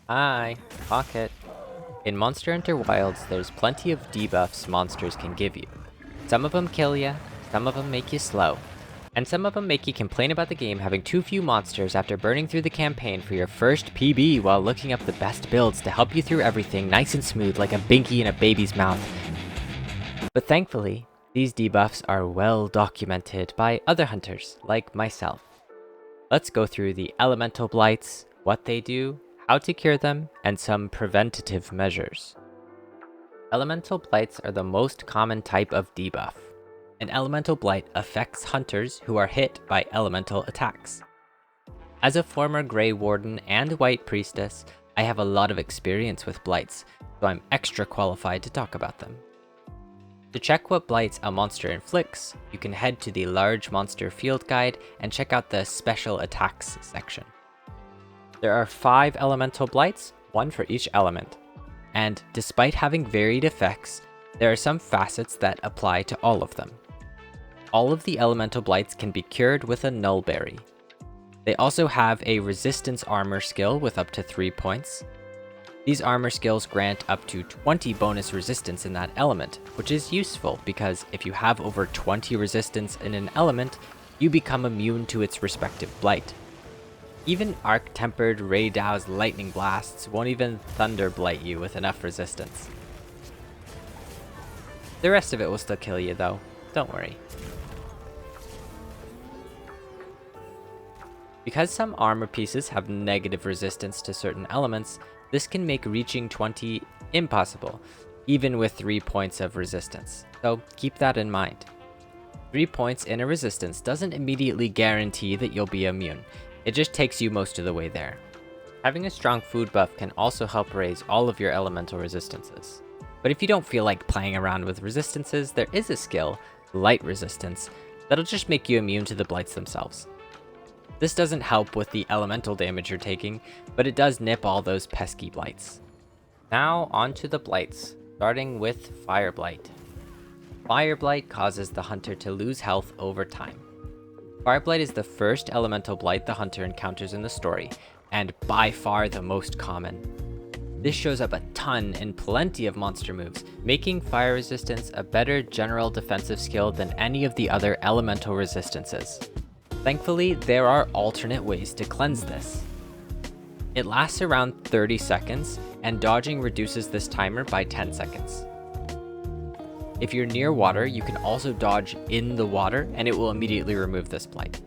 Hi, Pocket. In Monster Hunter Wilds, there's plenty of debuffs monsters can give you. Some of them kill ya, some of them make you slow, and some of them make you complain about the game having too few monsters after burning through the campaign for your first PB while looking up the best builds to help you through everything nice and smooth like a binky in a baby's mouth. But thankfully, these debuffs are well documented by other hunters like myself. Let's go through the Elemental Blights, what they do, how to cure them, and some preventative measures. Elemental Blights are the most common type of debuff. An Elemental Blight affects hunters who are hit by elemental attacks. As a former Grey Warden and White Priestess, I have a lot of experience with Blights, so I'm extra qualified to talk about them. To check what blights a monster inflicts, you can head to the Large Monster Field Guide and check out the Special Attacks section. There are 5 elemental blights, 1 for each element. And despite having varied effects, there are some facets that apply to all of them. All of the elemental blights can be cured with a Nullberry. They also have a resistance armor skill with up to 3 points. These armor skills grant up to 20 bonus resistance in that element, which is useful because if you have over 20 resistance in an element, you become immune to its respective blight. Even Arc-Tempered Raydow's Lightning Blasts won't even Thunderblight you with enough resistance. The rest of it will still kill you though, don't worry. Because some armor pieces have negative resistance to certain elements, this can make reaching 20 impossible, even with 3 points of resistance, so keep that in mind. 3 points in a resistance doesn't immediately guarantee that you'll be immune. It just takes you most of the way there. Having a strong food buff can also help raise all of your elemental resistances. But if you don't feel like playing around with resistances, there is a skill, Light Resistance, that'll just make you immune to the blights themselves. This doesn't help with the elemental damage you're taking, but it does nip all those pesky blights. Now onto the blights, starting with Fireblight. Fireblight causes the hunter to lose health over time. Fireblight is the first elemental blight the hunter encounters in the story, and by far the most common. This shows up a ton in plenty of monster moves, making fire resistance a better general defensive skill than any of the other elemental resistances. Thankfully, there are alternate ways to cleanse this. It lasts around 30 seconds, and dodging reduces this timer by 10 seconds. If you're near water, you can also dodge in the water and it will immediately remove this blight.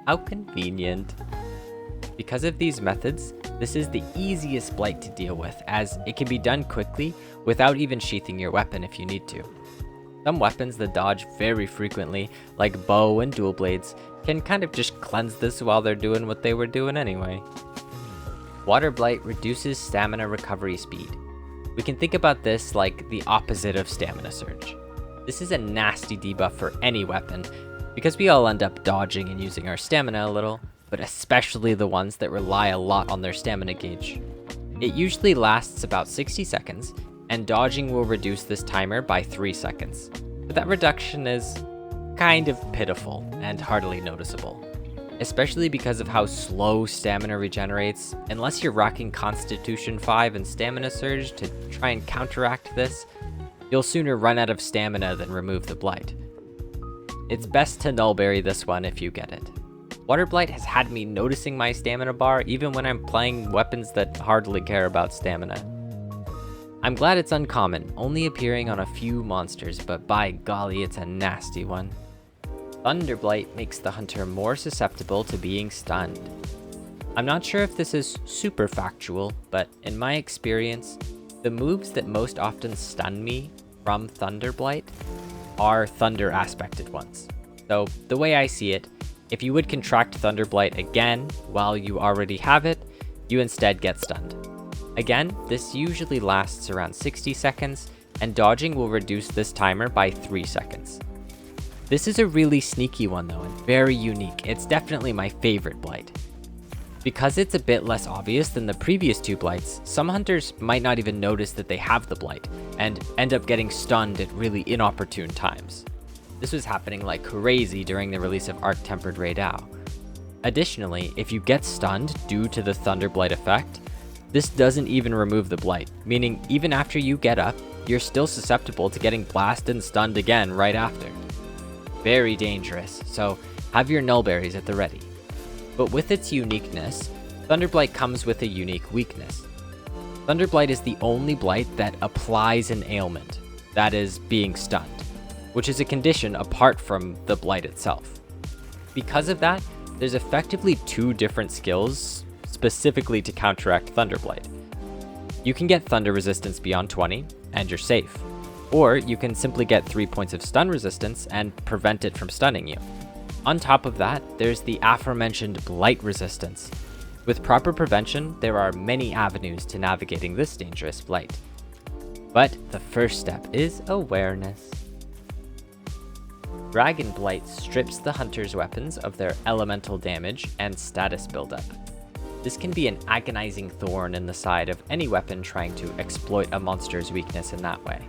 How convenient. Because of these methods, this is the easiest blight to deal with as it can be done quickly without even sheathing your weapon if you need to. Some weapons that dodge very frequently, like bow and dual blades, can kind of just cleanse this while they're doing what they were doing anyway. Waterblight reduces stamina recovery speed. We can think about this like the opposite of Stamina Surge. This is a nasty debuff for any weapon, because we all end up dodging and using our stamina a little, but especially the ones that rely a lot on their stamina gauge. It usually lasts about 60 seconds, and dodging will reduce this timer by 3 seconds. But that reduction is kind of pitiful and hardly noticeable. Especially because of how slow stamina regenerates. Unless you're rocking Constitution 5 and Stamina Surge to try and counteract this, you'll sooner run out of stamina than remove the blight. It's best to Nullberry this one if you get it. Waterblight has had me noticing my stamina bar even when I'm playing weapons that hardly care about stamina. I'm glad it's uncommon, only appearing on a few monsters, but by golly, it's a nasty one. Thunderblight makes the hunter more susceptible to being stunned. I'm not sure if this is super factual, but in my experience, the moves that most often stun me from Thunderblight are thunder aspected ones. So the way I see it, if you would contract Thunderblight again while you already have it, you instead get stunned. Again, this usually lasts around 60 seconds, and dodging will reduce this timer by 3 seconds. This is a really sneaky one though, and very unique. It's definitely my favorite blight. Because it's a bit less obvious than the previous 2 blights, some hunters might not even notice that they have the blight, and end up getting stunned at really inopportune times. This was happening like crazy during the release of Arc-Tempered Raydow. Additionally, if you get stunned due to the Thunderblight effect, This doesn't even remove the Blight, meaning even after you get up, you're still susceptible to getting blasted and stunned again right after. Very dangerous, so have your nullberries at the ready. But with its uniqueness, Thunderblight comes with a unique weakness. Thunderblight is the only Blight that applies an ailment, that is, being stunned, which is a condition apart from the Blight itself. Because of that, there's effectively 2 different skills specifically to counteract Thunderblight. You can get Thunder resistance beyond 20, and you're safe. Or you can simply get 3 points of stun resistance and prevent it from stunning you. On top of that, there's the aforementioned Blight resistance. With proper prevention, there are many avenues to navigating this dangerous Blight. But the first step is awareness. Dragonblight strips the hunter's weapons of their elemental damage and status buildup. This can be an agonizing thorn in the side of any weapon trying to exploit a monster's weakness in that way.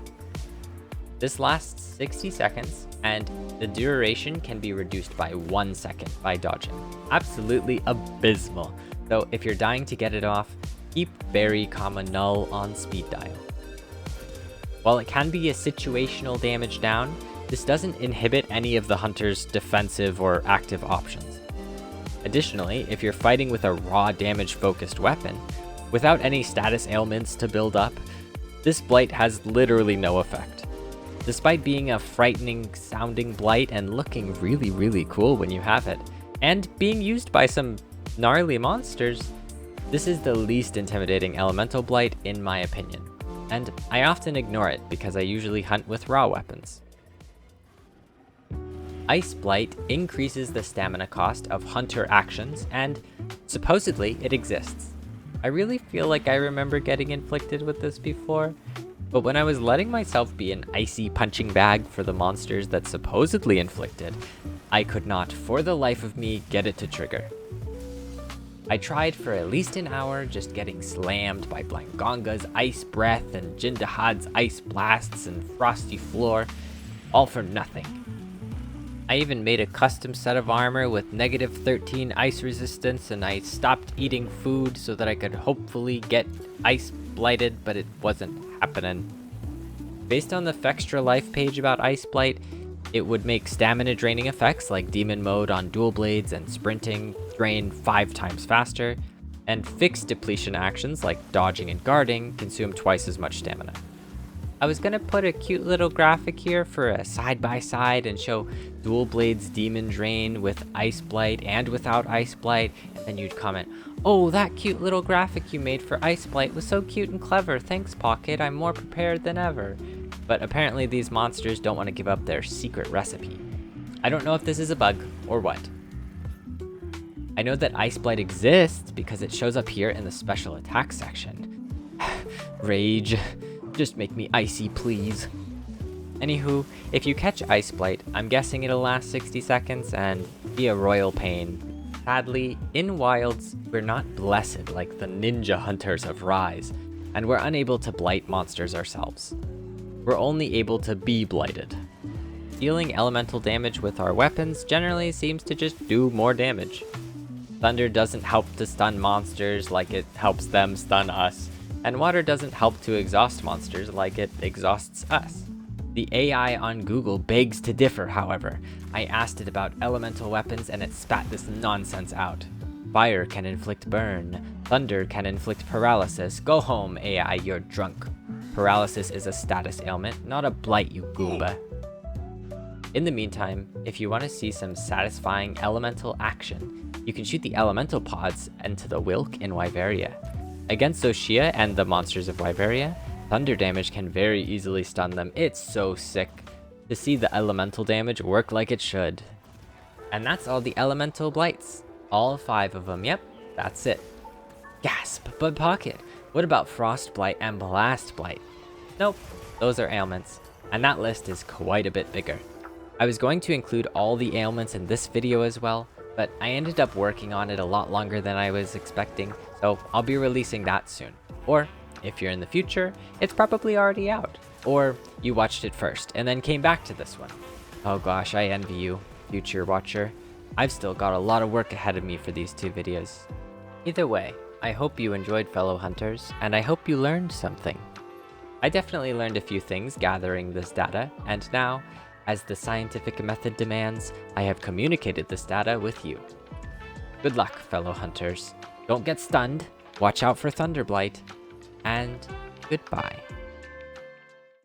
This lasts 60 seconds, and the duration can be reduced by 1 second by dodging. Absolutely abysmal, so if you're dying to get it off, keep Berry, Null on speed dial. While it can be a situational damage down, this doesn't inhibit any of the hunter's defensive or active options. Additionally, if you're fighting with a raw damage focused weapon, without any status ailments to build up, this Blight has literally no effect. Despite being a frightening sounding Blight and looking really cool when you have it, and being used by some gnarly monsters, this is the least intimidating Elemental Blight in my opinion, and I often ignore it because I usually hunt with raw weapons. Iceblight increases the stamina cost of hunter actions, and supposedly it exists. I really feel like I remember getting inflicted with this before, but when I was letting myself be an icy punching bag for the monsters that supposedly inflicted, I could not for the life of me get it to trigger. I tried for at least an hour just getting slammed by Blangonga's ice breath and Jindahad's ice blasts and frosty floor, all for nothing. I even made a custom set of armor with -13 ice resistance, and I stopped eating food so that I could hopefully get ice blighted, but it wasn't happening. Based on the Fextra Life page about Iceblight, it would make stamina draining effects like Demon Mode on dual blades and sprinting drain 5 times faster, and fixed depletion actions like dodging and guarding consume twice as much stamina. I was gonna put a cute little graphic here for a side-by-side and show dual blades demon drain with Iceblight and without Iceblight, and then you'd comment, "Oh, that cute little graphic you made for Iceblight was so cute and clever, thanks Pocket, I'm more prepared than ever." But apparently these monsters don't want to give up their secret recipe. I don't know if this is a bug or what. I know that Iceblight exists because it shows up here in the special attack section. Rage. Just make me icy, please. Anywho, if you catch Iceblight, I'm guessing it'll last 60 seconds and be a royal pain. Sadly, in Wilds, we're not blessed like the ninja hunters of Rise, and we're unable to blight monsters ourselves. We're only able to be blighted. Dealing elemental damage with our weapons generally seems to just do more damage. Thunder doesn't help to stun monsters like it helps them stun us, and water doesn't help to exhaust monsters like it exhausts us. The AI on Google begs to differ, however. I asked it about elemental weapons and it spat this nonsense out. Fire can inflict burn. Thunder can inflict paralysis. Go home, AI, you're drunk. Paralysis is a status ailment, not a blight, you goomba. In the meantime, if you want to see some satisfying elemental action, you can shoot the elemental pods into the Wilk in Wyveria. Against Oshia and the monsters of Wyveria, thunder damage can very easily stun them. It's so sick to see the elemental damage work like it should. And that's all the elemental blights. All 5 of them, yep, that's it. Gasp, but Pocket, what about Frostblight and Blastblight? Nope, those are ailments, and that list is quite a bit bigger. I was going to include all the ailments in this video as well, but I ended up working on it a lot longer than I was expecting, so I'll be releasing that soon. Or, if you're in the future, it's probably already out. Or, you watched it first, and then came back to this one. Oh gosh, I envy you, future watcher. I've still got a lot of work ahead of me for these 2 videos. Either way, I hope you enjoyed, fellow hunters, and I hope you learned something. I definitely learned a few things gathering this data, and now, as the scientific method demands, I have communicated this data with you. Good luck, fellow hunters. Don't get stunned, watch out for Thunderblight, and goodbye.